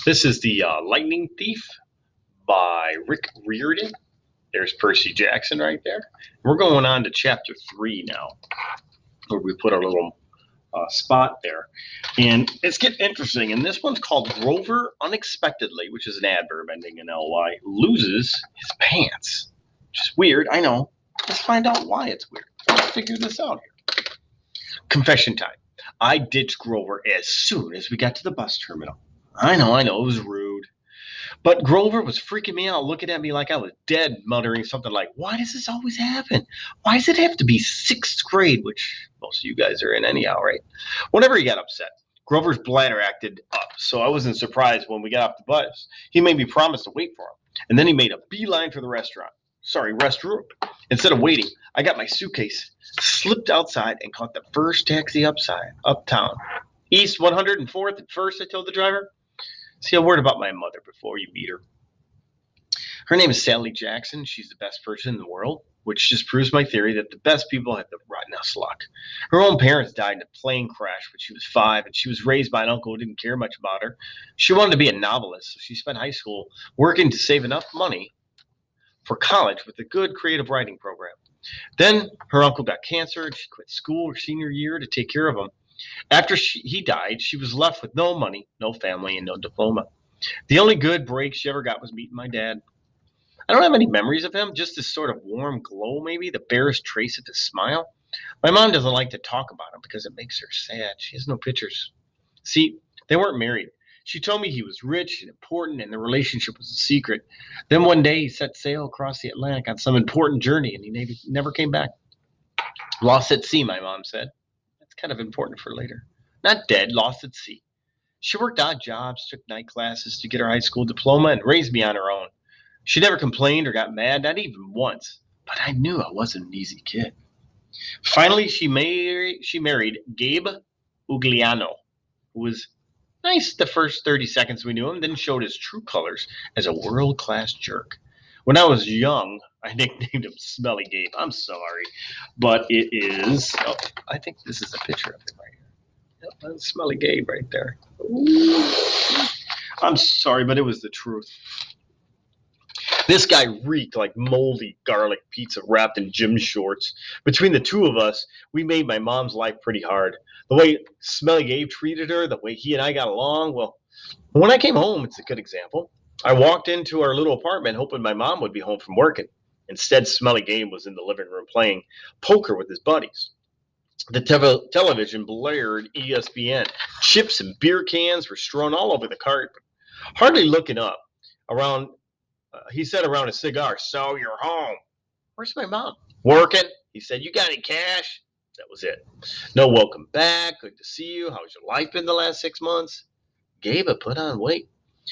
This is the Lightning Thief by Rick Riordan. There's Percy Jackson right there. We're going on to chapter 3 now, where we put our little spot there. And it's getting interesting. And this one's called Grover Unexpectedly, which is an adverb ending in ly, loses his pants. Which is weird, I know. Let's find out why it's weird. Let's figure this out here. Confession time. I ditched Grover as soon as we got to the bus terminal. I know, it was rude. But Grover was freaking me out, looking at me like I was dead, muttering something like, why does this always happen? Why does it have to be 6th grade, which most of you guys are in anyhow, right? Whenever he got upset, Grover's bladder acted up, so I wasn't surprised when we got off the bus. He made me promise to wait for him, and then he made a beeline for the restroom. Instead of waiting, I got my suitcase, slipped outside, and caught the first taxi uptown. East 104th at first, I told the driver. See a word about my mother before you meet her. Her name is Sally Jackson. She's the best person in the world, which just proves my theory that the best people have the rottenest luck. Her own parents died in a plane crash when she was 5, and she was raised by an uncle who didn't care much about her. She wanted to be a novelist, so she spent high school working to save enough money for college with a good creative writing program. Then her uncle got cancer, and she quit school her senior year to take care of him. After he died, she was left with no money, no family, and no diploma. The only good break she ever got was meeting my dad. I don't have any memories of him, just this sort of warm glow, maybe, the barest trace of his smile. My mom doesn't like to talk about him because it makes her sad. She has no pictures. See, they weren't married. She told me he was rich and important and the relationship was a secret. Then one day he set sail across the Atlantic on some important journey and he never came back. Lost at sea, my mom said. That's kind of important for later. Not dead, lost at sea. She worked odd jobs, took night classes to get her high school diploma, and raised me on her own. She never complained or got mad, not even once, but I knew I wasn't an easy kid. Finally, she married Gabe Ugliano, who was nice the first 30 seconds we knew him, then showed his true colors as a world-class jerk. When I was young, I nicknamed him Smelly Gabe. I'm sorry, but it is, I think this is a picture of him right here. Yep, that's Smelly Gabe right there. Ooh. I'm sorry, but it was the truth. This guy reeked like moldy garlic pizza wrapped in gym shorts. Between the two of us, we made my mom's life pretty hard. The way Smelly Gabe treated her, the way he and I got along, well, when I came home, it's a good example. I walked into our little apartment hoping my mom would be home from working. Instead, Smelly Gabe was in the living room playing poker with his buddies. The television blared ESPN. Chips and beer cans were strewn all over the carpet. Hardly looking up, he said around a cigar, so you're home. Where's my mom? Working. He said, you got any cash? That was it. No welcome back. Good to see you. How's your life been the last 6 months? Gabe had put on weight.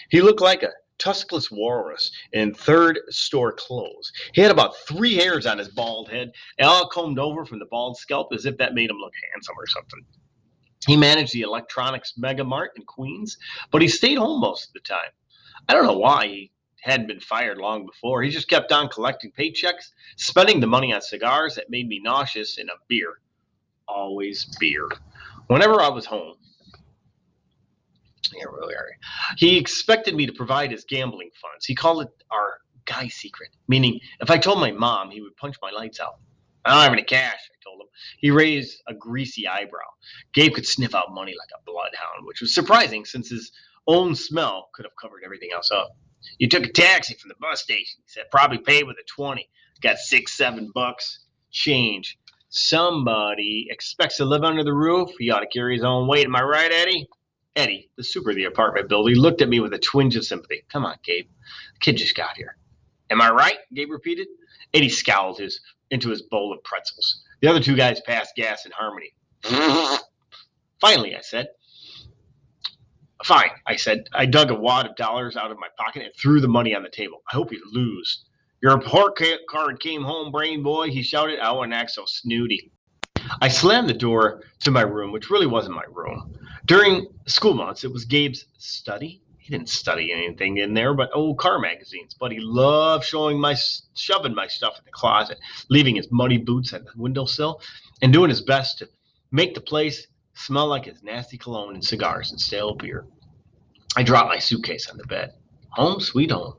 He looked like a tuskless walrus in third store clothes. He had about 3 hairs on his bald head, all combed over from the bald scalp as if that made him look handsome or something. He managed the electronics mega mart in Queens, but he stayed home most of the time. I don't know why he hadn't been fired long before. He just kept on collecting paychecks, spending the money on cigars that made me nauseous, and on beer. Always beer. Whenever I was home, here we are. He expected me to provide his gambling funds. He called it our guy secret, meaning if I told my mom, he would punch my lights out. I don't have any cash, I told him. He raised a greasy eyebrow. Gabe could sniff out money like a bloodhound, which was surprising since his own smell could have covered everything else up. You took a taxi from the bus station, he said. Probably paid with a 20. Got $6-7 change. Somebody expects to live under the roof. He ought to carry his own weight. Am I right, Eddie? Eddie, the super of the apartment building, looked at me with a twinge of sympathy. Come on, Gabe. The kid just got here. Am I right? Gabe repeated. Eddie scowled into his bowl of pretzels. The other 2 guys passed gas in harmony. Finally, I said. Fine, I said. I dug a wad of dollars out of my pocket and threw the money on the table. I hope you lose. Your report card came home, brain boy, he shouted. I wouldn't act so snooty. I slammed the door to my room, which really wasn't my room. During school months, it was Gabe's study. He didn't study anything in there but old car magazines, but he loved shoving my stuff in the closet, leaving his muddy boots at the windowsill, and doing his best to make the place smell like his nasty cologne and cigars and stale beer. I dropped my suitcase on the bed. Home sweet home.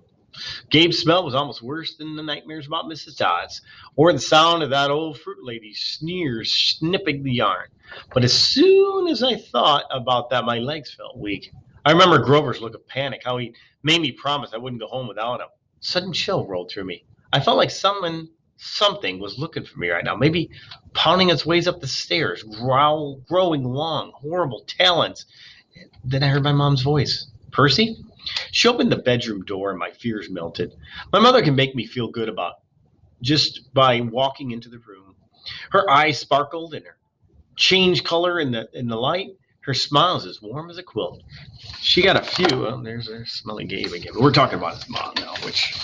Gabe's smell was almost worse than the nightmares about Mrs. Dodds, or the sound of that old fruit lady's sneers snipping the yarn. But as soon as I thought about that, my legs felt weak. I remember Grover's look of panic, how he made me promise I wouldn't go home without him. A sudden chill rolled through me. I felt like something was looking for me right now, maybe pounding its ways up the stairs, growing long, horrible talons. Then I heard my mom's voice. Percy? She opened the bedroom door and my fears melted. My mother can make me feel good about just by walking into the room. Her eyes sparkled and her changed color in the light. Her smile is as warm as a quilt. She got a few. Oh, there's a smelly Gabe again. We're talking about his mom now, which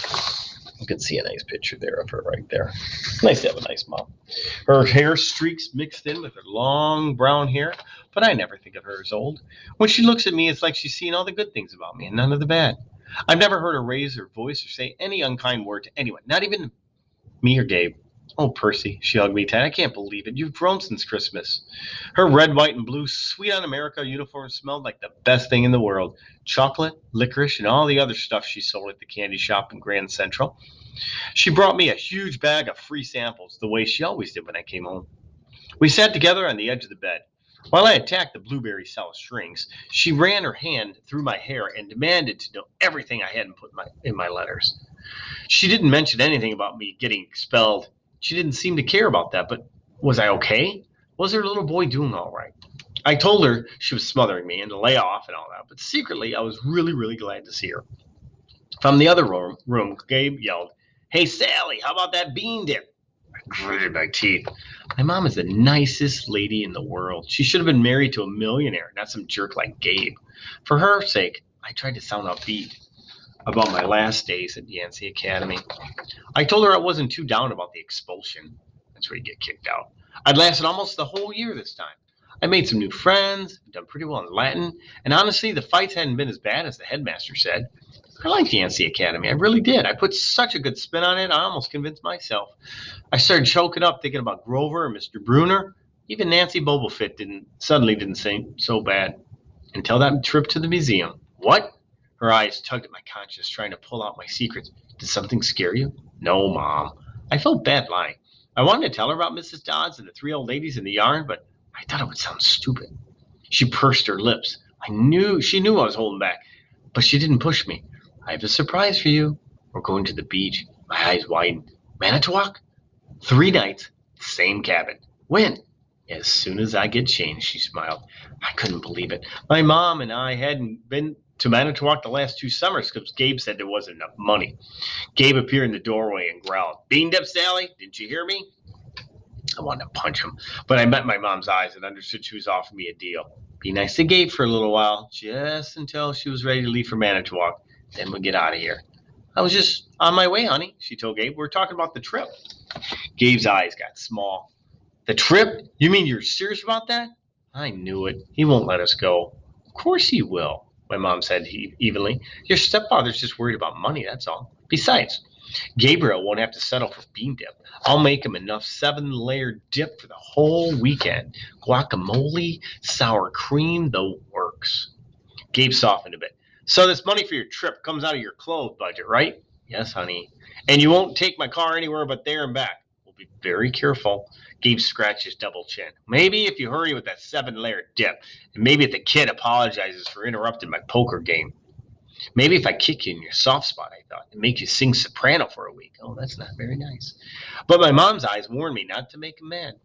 you can see a nice picture there of her right there. It's nice to have a nice mom. Her hair streaks mixed in with her long brown hair, but I never think of her as old. When she looks at me, it's like she's seen all the good things about me and none of the bad. I've never heard her raise her voice or say any unkind word to anyone, not even me or Gabe. Oh, Percy, she hugged me tight. I can't believe it. You've grown since Christmas. Her red, white, and blue Sweet on America uniform smelled like the best thing in the world. Chocolate, licorice, and all the other stuff she sold at the candy shop in Grand Central. She brought me a huge bag of free samples, the way she always did when I came home. We sat together on the edge of the bed. While I attacked the blueberry sour strings, she ran her hand through my hair and demanded to know everything I hadn't put in my letters. She didn't mention anything about me getting expelled. She didn't seem to care about that, but was I okay? Was her little boy doing all right? I told her she was smothering me and to lay off and all that, but secretly I was really, really glad to see her. From the other room, Gabe yelled, "Hey, Sally, how about that bean dip?" I gritted my teeth. My mom is the nicest lady in the world. She should have been married to a millionaire, not some jerk like Gabe. For her sake, I tried to sound upbeat about my last days at Yancey Academy. I told her I wasn't too down about the expulsion. That's where you get kicked out. I'd lasted almost the whole year this time. I made some new friends, done pretty well in Latin, and honestly, the fights hadn't been as bad as the headmaster said. I liked Yancey Academy. I really did. I put such a good spin on it, I almost convinced myself. I started choking up thinking about Grover and Mr. Bruner. Even Nancy Bobofit didn't seem so bad until that trip to the museum. What? Her eyes tugged at my conscience, trying to pull out my secrets. Did something scare you? No, Mom. I felt bad lying. I wanted to tell her about Mrs. Dodds and the three old ladies in the yarn, but I thought it would sound stupid. She pursed her lips. She knew I was holding back, but she didn't push me. I have a surprise for you. We're going to the beach. My eyes widened. Manitowoc? 3 nights, same cabin. When? As soon as I get changed, she smiled. I couldn't believe it. My mom and I hadn't been to Manitowoc the last 2 summers because Gabe said there wasn't enough money. Gabe appeared in the doorway and growled, "Beaned up, Sally? Didn't you hear me?" I wanted to punch him, but I met my mom's eyes and understood she was offering me a deal. Be nice to Gabe for a little while, just until she was ready to leave for Manitowoc. Then we'll get out of here. I was just on my way, honey, she told Gabe. We're talking about the trip. Gabe's eyes got small. The trip? You mean you're serious about that? I knew it. He won't let us go. Of course he will, my mom said evenly. Your stepfather's just worried about money, that's all. Besides, Gabriel won't have to settle for bean dip. I'll make him enough 7-layer dip for the whole weekend. Guacamole, sour cream, the works. Gabe softened a bit. So this money for your trip comes out of your clothes budget, right? Yes, honey. And you won't take my car anywhere but there and back. We'll be very careful. Gabe scratched his double chin. Maybe if you hurry with that 7-layer dip, and maybe if the kid apologizes for interrupting my poker game. Maybe if I kick you in your soft spot, I thought, and make you sing soprano for a week. Oh, that's not very nice. But my mom's eyes warned me not to make him mad.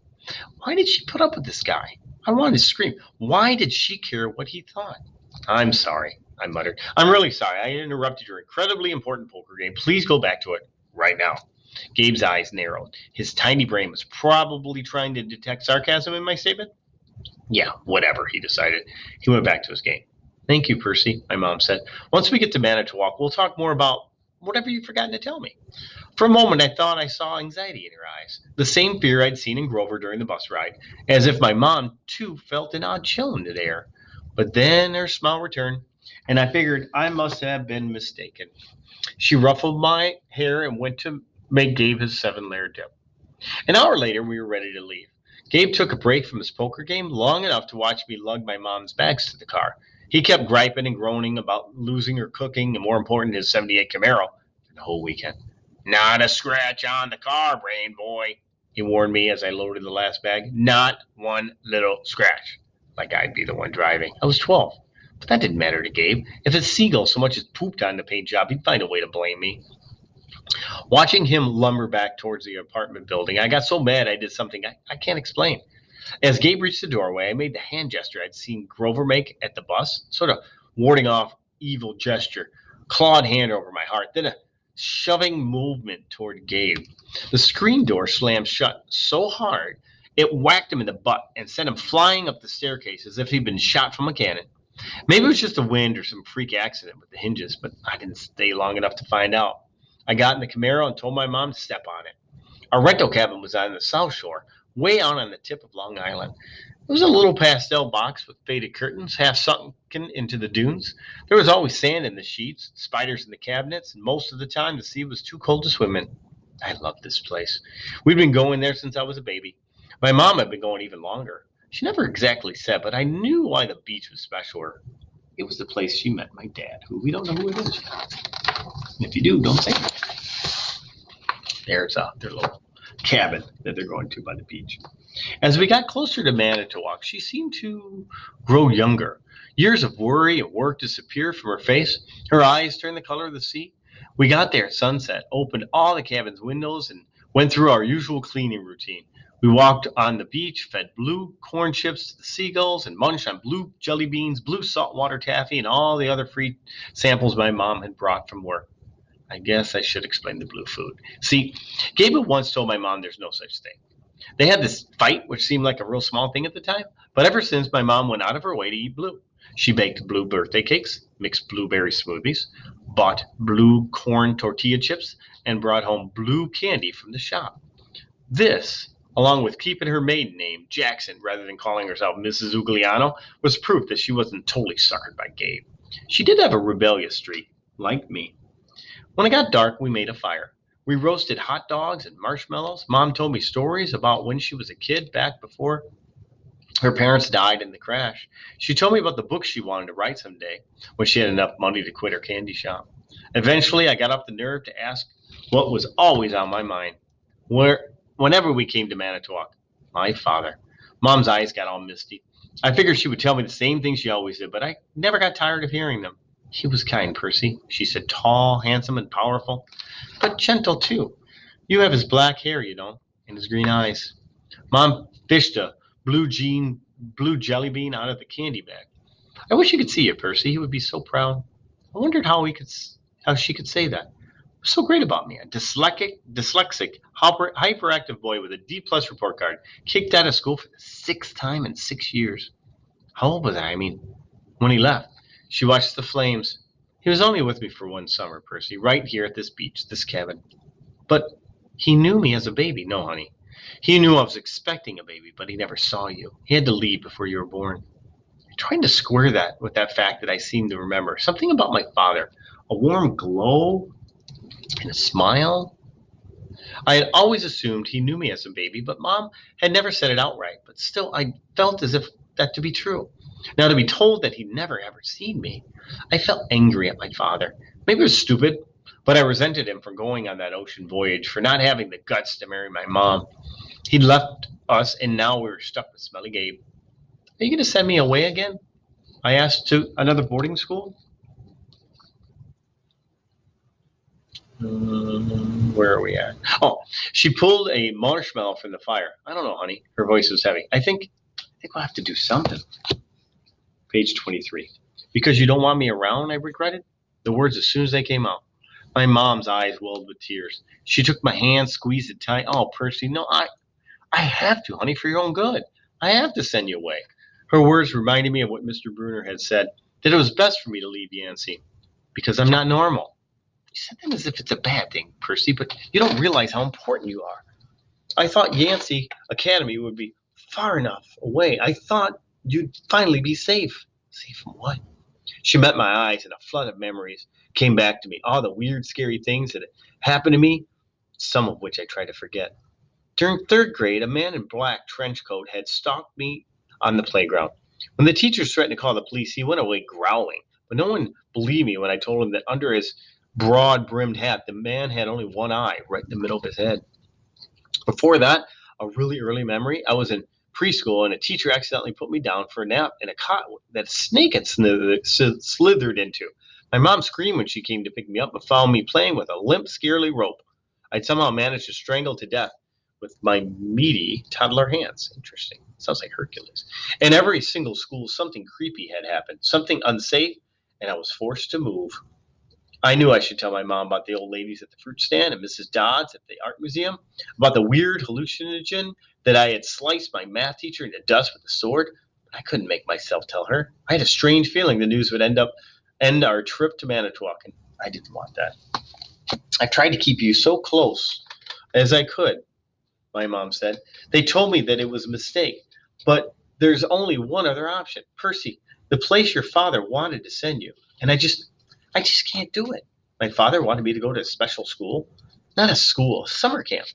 Why did she put up with this guy? I wanted to scream. Why did she care what he thought? I'm sorry, I muttered. I'm really sorry. I interrupted your incredibly important poker game. Please go back to it right now. Gabe's eyes narrowed. His tiny brain was probably trying to detect sarcasm in my statement. Yeah, whatever, he decided. He went back to his game. Thank you, Percy, my mom said. Once we get to Manitowoc, we'll talk more about whatever you've forgotten to tell me. For a moment, I thought I saw anxiety in her eyes, the same fear I'd seen in Grover during the bus ride, as if my mom, too, felt an odd chill in the air. But then her smile returned, and I figured I must have been mistaken. She ruffled my hair and went to make Gabe his 7-layer dip. An hour later, we were ready to leave. Gabe took a break from his poker game long enough to watch me lug my mom's bags to the car. He kept griping and groaning about losing her cooking, and more important, his 78 Camaro the whole weekend. Not a scratch on the car, Brain Boy, he warned me as I loaded the last bag. Not one little scratch. Like I'd be the one driving. I was 12. But that didn't matter to Gabe. If a seagull so much as pooped on the paint job, he'd find a way to blame me. Watching him lumber back towards the apartment building, I got so mad I did something I can't explain. As Gabe reached the doorway, I made the hand gesture I'd seen Grover make at the bus, sort of warding off evil gesture. Clawed hand over my heart, then a shoving movement toward Gabe. The screen door slammed shut so hard it whacked him in the butt and sent him flying up the staircase as if he'd been shot from a cannon. Maybe it was just the wind or some freak accident with the hinges, but I didn't stay long enough to find out. I got in the Camaro and told my mom to step on it. Our rental cabin was on the South Shore, way out on the tip of Long Island. It was a little pastel box with faded curtains, half sunken into the dunes. There was always sand in the sheets, spiders in the cabinets, and most of the time the sea was too cold to swim in. I loved this place. We'd been going there since I was a baby. My mom had been going even longer. She never exactly said, but I knew why the beach was special to her. It was the place she met my dad, who we don't know who it is. And if you do, don't say it. There's their little cabin that they're going to by the beach. As we got closer to Manitowoc, she seemed to grow younger. Years of worry and work disappeared from her face. Her eyes turned the color of the sea. We got there at sunset, opened all the cabin's windows, and went through our usual cleaning routine. We walked on the beach, fed blue corn chips to the seagulls, and munched on blue jelly beans, blue saltwater taffy, and all the other free samples my mom had brought from work. I guess I should explain the blue food. See, Gabe once told my mom there's no such thing. They had this fight, which seemed like a real small thing at the time, but ever since my mom went out of her way to eat blue. She baked blue birthday cakes, mixed blueberry smoothies, bought blue corn tortilla chips, and brought home blue candy from the shop. This, along with keeping her maiden name, Jackson, rather than calling herself Mrs. Ugliano, was proof that she wasn't totally suckered by Gabe. She did have a rebellious streak, like me. When it got dark, we made a fire. We roasted hot dogs and marshmallows. Mom told me stories about when she was a kid back before her parents died in the crash. She told me about the book she wanted to write someday when she had enough money to quit her candy shop. Eventually, I got up the nerve to ask what was always on my mind. Whenever we came to Manitowoc, my father. Mom's eyes got all misty. I figured she would tell me the same thing she always did, but I never got tired of hearing them. He was kind, Percy, she said, tall, handsome, and powerful, but gentle too. You have his black hair, and his green eyes. Mom fished a blue jelly bean out of the candy bag. I wish you could see it, Percy. He would be so proud. I wondered how she could say that. What's so great about me? A dyslexic, hyperactive boy with a D+ report card, kicked out of school for the sixth time in 6 years. How old was I? When he left. She watched the flames. He was only with me for one summer, Percy, right here at this beach, this cabin. But he knew me as a baby. No, honey. He knew I was expecting a baby, but he never saw you. He had to leave before you were born. I'm trying to square that with that fact that I seem to remember. Something about my father. A warm glow and a smile. I had always assumed he knew me as a baby, but Mom had never said it outright. But still, I felt as if that to be true. Now, to be told that he'd never ever seen me, I felt angry at my father. Maybe it was stupid, but I resented him for going on that ocean voyage, for not having the guts to marry my mom. He'd left us, and now we were stuck with Smelly Gabe. Are you going to send me away again? I asked, to another boarding school. Where are we at? Oh, she pulled a marshmallow from the fire. I don't know, honey. Her voice was heavy. I think we'll have to do something. Page 23. Because you don't want me around, I regretted. The words as soon as they came out. My mom's eyes welled with tears. She took my hand, squeezed it tight. Oh, Percy, no, I have to, honey, for your own good. I have to send you away. Her words reminded me of what Mr. Bruner had said, that it was best for me to leave Yancey, because I'm not normal. You said that as if it's a bad thing, Percy, but you don't realize how important you are. I thought Yancey Academy would be far enough away. I thought you'd finally be safe. Safe from what? She met my eyes, and a flood of memories came back to me. All the weird, scary things that had happened to me, some of which I tried to forget. During third grade, a man in black trench coat had stalked me on the playground. When the teachers threatened to call the police, he went away growling. But no one believed me when I told him that under his broad-brimmed hat, the man had only one eye right in the middle of his head. Before that, a really early memory, I was in preschool and a teacher accidentally put me down for a nap in a cot that a snake had slithered into. My mom screamed when she came to pick me up but found me playing with a limp, scarily rope I'd somehow managed to strangle to death with my meaty toddler hands. Interesting. Sounds like Hercules. In every single school, something creepy had happened, something unsafe, and I was forced to move. I knew I should tell my mom about the old ladies at the fruit stand and Mrs. Dodds at the art museum, about the weird hallucinogen that I had sliced my math teacher into dust with a sword, but I couldn't make myself tell her. I had a strange feeling the news would end our trip to Manitowoc, and I didn't want that. I tried to keep you so close as I could, my mom said. They told me that it was a mistake, but there's only one other option. Percy, the place your father wanted to send you, and I just can't do it. My father wanted me to go to a special school, not a school, a summer camp.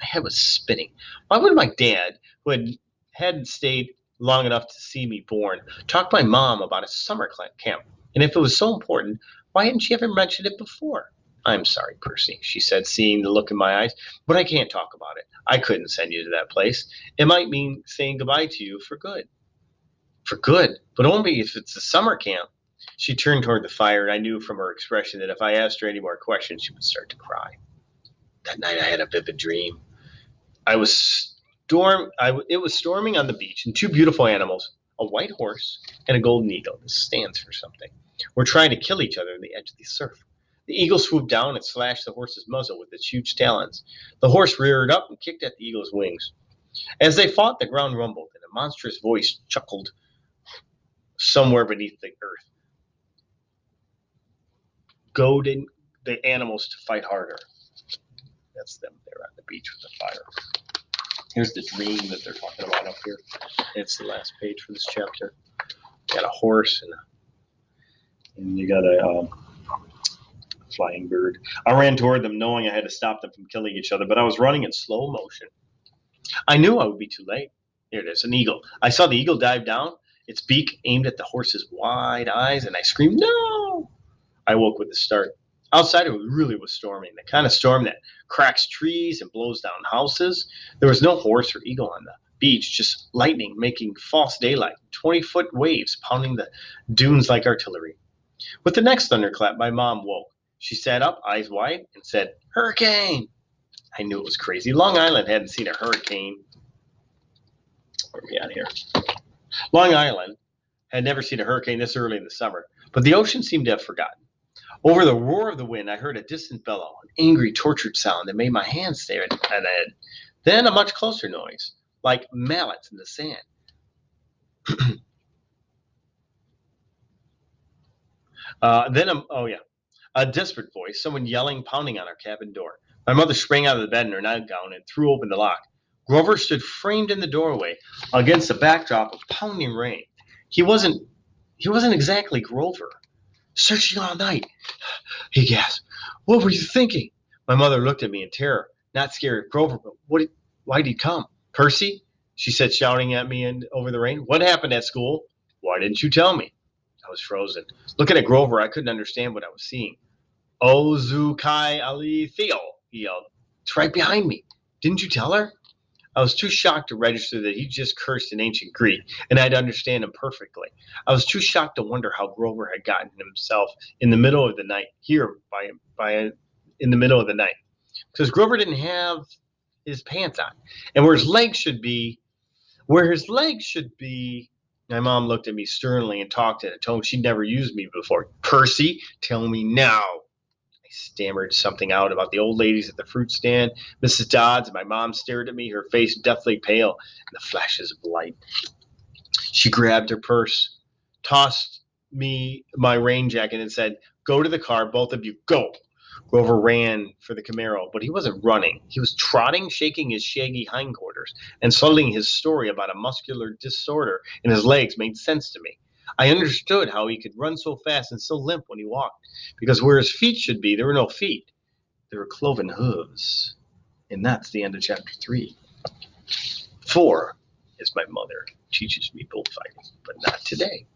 My head was spinning. Why would my dad, who hadn't stayed long enough to see me born, talk to my mom about a summer camp? And if it was so important, why hadn't she ever mentioned it before? I'm sorry, Percy, she said, seeing the look in my eyes, but I can't talk about it. I couldn't send you to that place. It might mean saying goodbye to you for good. For good, but only if it's a summer camp. She turned toward the fire, and I knew from her expression that if I asked her any more questions, she would start to cry. That night, I had a vivid dream. I was It was storming on the beach, and two beautiful animals, a white horse and a golden eagle. This stands for something. Were trying to kill each other on the edge of the surf. The eagle swooped down and slashed the horse's muzzle with its huge talons. The horse reared up and kicked at the eagle's wings. As they fought, the ground rumbled, and a monstrous voice chuckled somewhere beneath the earth, goading the animals to fight harder. That's them there on the beach with the fire. Here's the dream that they're talking about up here. It's the last page for this chapter. Got a horse and you got a flying bird. I ran toward them knowing I had to stop them from killing each other, but I was running in slow motion. I knew I would be too late. Here it is, an eagle. I saw the eagle dive down, its beak aimed at the horse's wide eyes, and I screamed, "No!" I woke with a start. Outside, it really was storming, the kind of storm that cracks trees and blows down houses. There was no horse or eagle on the beach, just lightning making false daylight, 20-foot waves pounding the dunes like artillery. With the next thunderclap, my mom woke. She sat up, eyes wide, and said, "Hurricane!" I knew it was crazy. Long Island hadn't seen a hurricane. Where are we at here? Long Island had never seen a hurricane this early in the summer, but the ocean seemed to have forgotten. Over the roar of the wind, I heard a distant bellow, an angry, tortured sound that made my hands stare at the head. Then a much closer noise, like mallets in the sand. A desperate voice, someone yelling, pounding on our cabin door. My mother sprang out of the bed in her nightgown and threw open the lock. Grover stood framed in the doorway against the backdrop of pounding rain. He wasn't exactly Grover. "Searching all night," he gasped. "What were you thinking?" My mother looked at me in terror, not scared of Grover, but why'd he come? "Percy," she said, shouting at me over the rain. "What happened at school? Why didn't you tell me?" I was frozen. Looking at Grover, I couldn't understand what I was seeing. "Ozukai Ali Theo," he yelled. "It's right behind me. Didn't you tell her?" I was too shocked to register that he just cursed in ancient Greek, and I'd understand him perfectly. I was too shocked to wonder how Grover had gotten himself in the middle of the night here in the middle of the night, because Grover didn't have his pants on, and where his legs should be. My mom looked at me sternly and talked in a tone she'd never used me before. "Percy, tell me now." I stammered something out about the old ladies at the fruit stand, Mrs. Dodds, and my mom stared at me, her face deathly pale in the flashes of light. She grabbed her purse, tossed me my rain jacket, and said, "Go to the car, both of you, go." Grover ran for the Camaro, but he wasn't running. He was trotting, shaking his shaggy hindquarters, and suddenly his story about a muscular disorder in his legs made sense to me. I understood how he could run so fast and so limp when he walked, because where his feet should be, there were no feet. There were cloven hooves. And that's the end of chapter 3. 4. as my mother teaches me bullfighting, but not today.